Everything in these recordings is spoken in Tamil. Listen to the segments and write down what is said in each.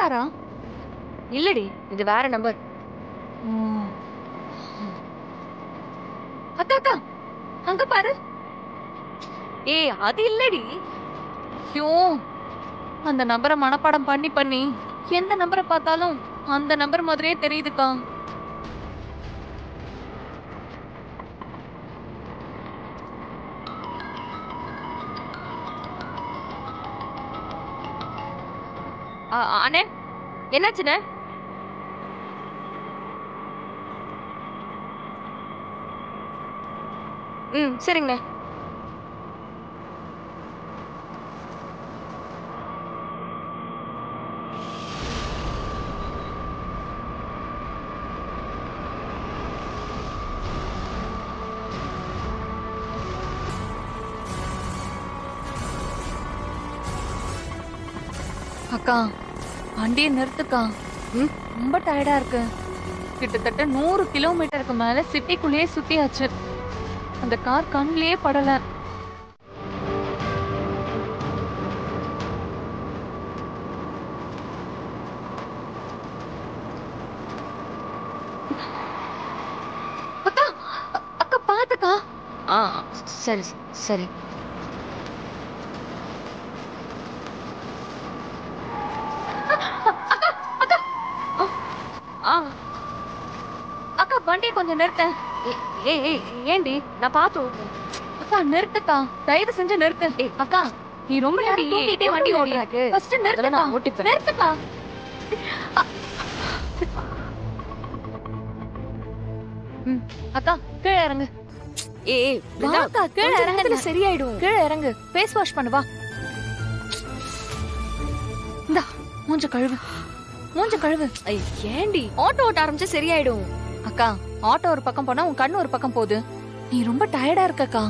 நம்பரா? இல்லடி, இது வேற நம்பர். அக்கா அக்கா அங்க பாரு. ஏய், அது இல்லடி. ஐயோ, அந்த நம்பரை மனப்பாடம் பண்ணி பண்ணி எந்த நம்பரை பார்த்தாலும் அந்த நம்பர் மாதிரியே தெரியுதுக்கா. அண்ணே, என்னாச்சுண்ணே? சரிங்கண்ணே. அக்கா, வண்டியை நிறுத்துக்கா. ரொம்ப டயர்டா இருக்கு. கிட்டத்தட்ட 100 கிலோமீட்டருக்கு மேல சிட்டிக்குள்ளேயே சுத்தியாச்சு. அந்த கார் கண்ணிலேயே படல. அக்கா அக்கா பாத்துக்கா. சரி சரி. அக்கா வண்டியை கொஞ்சம் நிறுத்த. ஏய், ஏண்டி? நான் பார்த்து. அக்கா நிறுத்துக்கா, தயவு செஞ்சு நிறுத்து. அக்கா, நீ ரொம்ப நேரம் தூங்கிட்டே வண்டி ஓட்டுறாக்கு. ஃபர்ஸ்ட் நிறுத்துக்கா, நிறுத்துக்கா. அக்கா கீழே இறங்கு. ஏய், வாக்கா கீழே இறங்கு. சரியாயிடும். கீழே இறங்கு, ஃபேஸ் வாஷ் பண்ணு வா. இந்தா மூஞ்ச கழுவு, மூஞ்ச கழுவு. ஏண்டி? ஆட்டோ ஓட்ட ஆரம்பிச்சா சரியாயிடும். அக்கா, ஆட்டோ ஒரு பக்கம் போனா உன் கண்ணு ஒரு பக்கம் போகுது. நீ ரொம்ப டயர்டா இருக்கக்கா.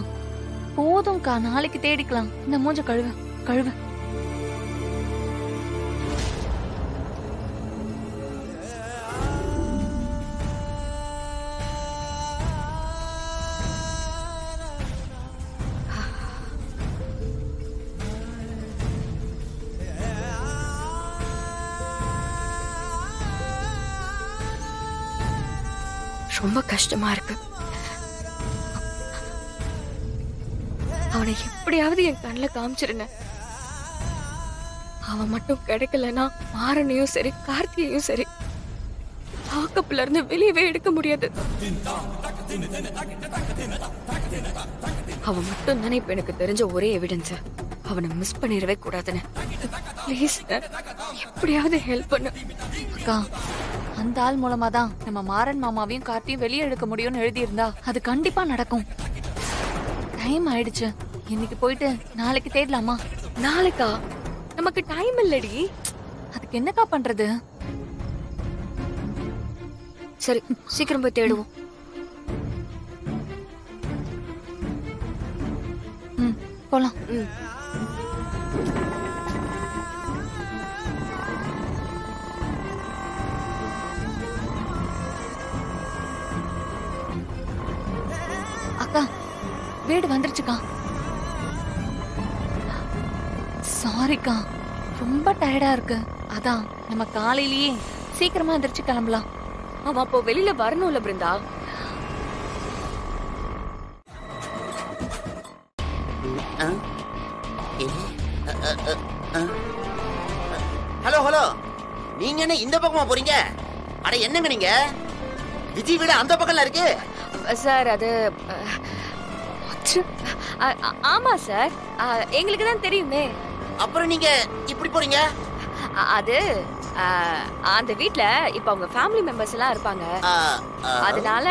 போதும்க்கா, நாளைக்கு தேடிக்கலாம். இந்த மூஞ்ச கழுவு கழுவு. ரொம்ப கஷ்டமா இருக்கு. அவனை எப்படியாவது என் கண்ணுல காமிச்சிருந்தேன். அவன் மட்டும் கிடைக்கலன்னா மாறனையும் சரி, கார்த்தியையும் சரி லாக்கப்ல இருந்து வெளியவே எடுக்க முடியாது. அவன் மட்டும் தானே இப்ப எனக்கு தெரிஞ்ச ஒரே எவிடன்ஸ். அவனை மிஸ் பண்ணிடவே கூடாதுன்னு. ப்ளீஸ் எப்படியாவது ஹெல்ப் பண்ணு. அக்கா, அந்த ஆள் மூலமா தான் நம்ம மாறன் மாமாவையும் கார்த்தியும் வெளியே எடுக்க முடியும்னு எழுதியிருந்தா அது கண்டிப்பா நடக்கும். டைம் ஆயிடுச்சு. இன்னைக்கு போயிட்டு நாளைக்கு தேடலாமா? நாளைக்கா? நமக்கு டைம் இல்லடி. அதுக்கு என்னக்கா பண்றது? சரி, சீக்கிரம் போய் தேடுவோம். போலாம். அக்கா, வீடு வந்துருச்சுக்கா. சாரிக்கா, ரொம்ப டயர்டா இருக்கு. அதான் நம்ம காலையிலேயே சீக்கிரமா எந்திரிச்சு கிளம்பலாம். அவன் அப்போ வெளியில வரணும்ல பிருந்தா. ஹலோ ஹலோ, நீங்க என்ன இந்த பக்கமா போறீங்க? அட என்னங்க நீங்க? விஜய் வீடு அந்த பக்கம்ல இருக்கு சார். அது ஆமா சார், எங்களுக்கு தான் தெரியுமே. அப்புறம் நீங்க இப்படி போறீங்க? அது அந்த வீட்ல இப்ப அவங்க ஃபேமிலி மெம்பர்ஸ் எல்லாம் இருப்பாங்க. அதனால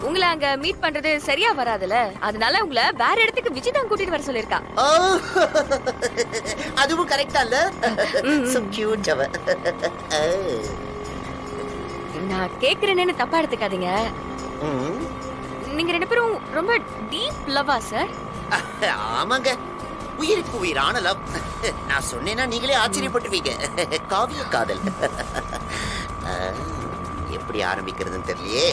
உங்களை அங்க மீட் பண்றது சரியா வராதுல. அதனால உங்களை வேற இடத்துக்கு விஜய் தான் கூட்டிட்டு வர சொல்லிருக்கா. அதுவும் கரெக்டா இல்ல? சோ கியூட் அவ. நான் கேக்குறேன்னு தப்பா எடுத்துக்காதீங்க. நீங்க ரெண்டு பேரும் ரொம்ப டீப் லவ்வா சார்? ஆமாங்க, உயிருக்கு உயிரான லவ். நான் சொன்னேன்னா நீங்களே ஆச்சரியப்பட்டுவீங்க. காவிய காதல். எப்படி ஆரம்பிக்கிறதுன்னு தெரியலையே.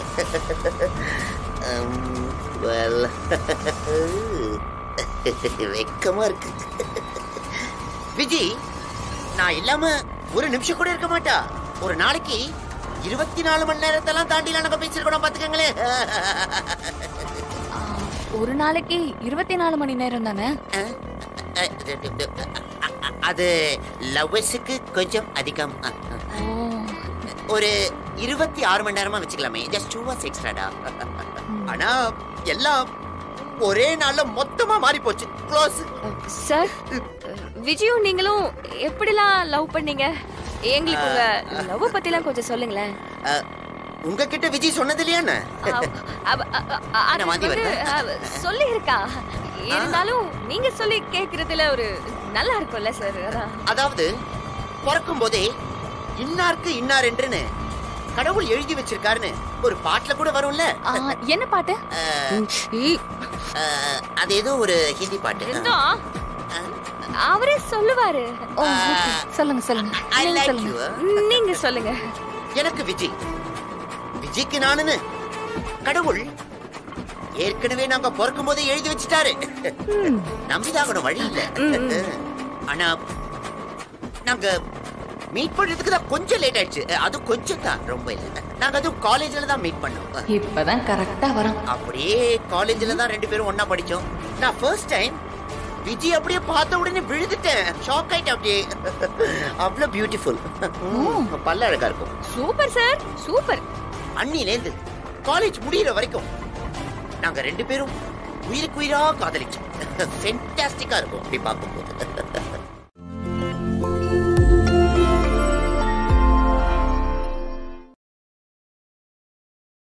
வெக்கமா இருக்கு. விஜி, நான் இல்லாம ஒரு நிமிஷம் கூட இருக்க மாட்டா. ஒரு நாளைக்கு 24 மணி நேரத்தெல்லாம் தாண்டிலாம் நாங்க பேசிருக்கோம் பாத்துக்கங்களேன். ஒரு நாளைக்கு 24 மணி நேரம் தானே? அது லவ்வர்ஸுக்கு கொஞ்சம் அதிகம். ஓ, ஒரு 26 மணி நேரமா வச்சுக்கலாமே. ஜஸ்ட் 2 hours எக்ஸ்ட்ராடா. ஆனா எல்லாம் ஒரே நாள்ல மொத்தமா மாறி போச்சு. க்ளோஸ். சார், விஜயும் நீங்களும் எப்படிலாம் லவ் பண்ணீங்க? எங்களுக்கு உங்க லவ் பத்திலாம் கொஞ்சம் சொல்லுங்களேன். உங்ககிட்ட விஜய் சொன்னது இல்லையானே? சொல்லி இருக்கா? இருந்தாலும் நீங்க சொல்லி கேக்குறதுல ஒரு நல்லா இருக்கும்ல சார். அதாவது பிறக்கும் போதே இன்னாருக்கு இன்னார் என்றுன்னு கடவுள் எழுதி வச்சிருக்காருன்னு ஒரு பாட்டுல கூட வரும்ல. என்ன பாட்டு? அது ஏதோ ஒரு ஹிந்தி பாட்டு. அவரே சொல்லுவாரு. சொல்லுங்க சொல்லுங்க. நீங்க சொல்லுங்க. எனக்கு விஜய்க்கு நானுன்னு கடவுள் ஏற்கனவே நாங்க பிறக்கும் போதே எழுதி வச்சுட்டாரு. நம்பிதாகணும், வழி இல்ல. ஆனா நாங்க மீட் பண்றதுக்கு தான் கொஞ்சம் லேட் ஆயிடுச்சு. அது கொஞ்சம் தான், ரொம்ப இல்ல. நாங்க அதுவும் காலேஜ்ல தான் மீட் பண்ணோம். இப்பதான் கரெக்டா வரோம். அப்படியே காலேஜ்ல தான் 2 பேரும் ஒண்ணா படிச்சோம். நான் ஃபர்ஸ்ட் டைம் விஜய் அப்படியே பார்த்த உடனே விழுந்துட்டேன். ஷாக் ஆயிட்டேன் அப்படியே. அவ்வளவு பியூட்டிஃபுல். பல்ல அழகா இருக்கும். Super sir, super. அன்னிலேந்து காலேஜ் முடியிற வரைக்கும் நாங்க 2 பேரும் உயிருக்கு உயிரா காதலிச்சோம். ஃபென்டாஸ்டிக்கா இருக்கும் அப்படி பார்க்கும்போது.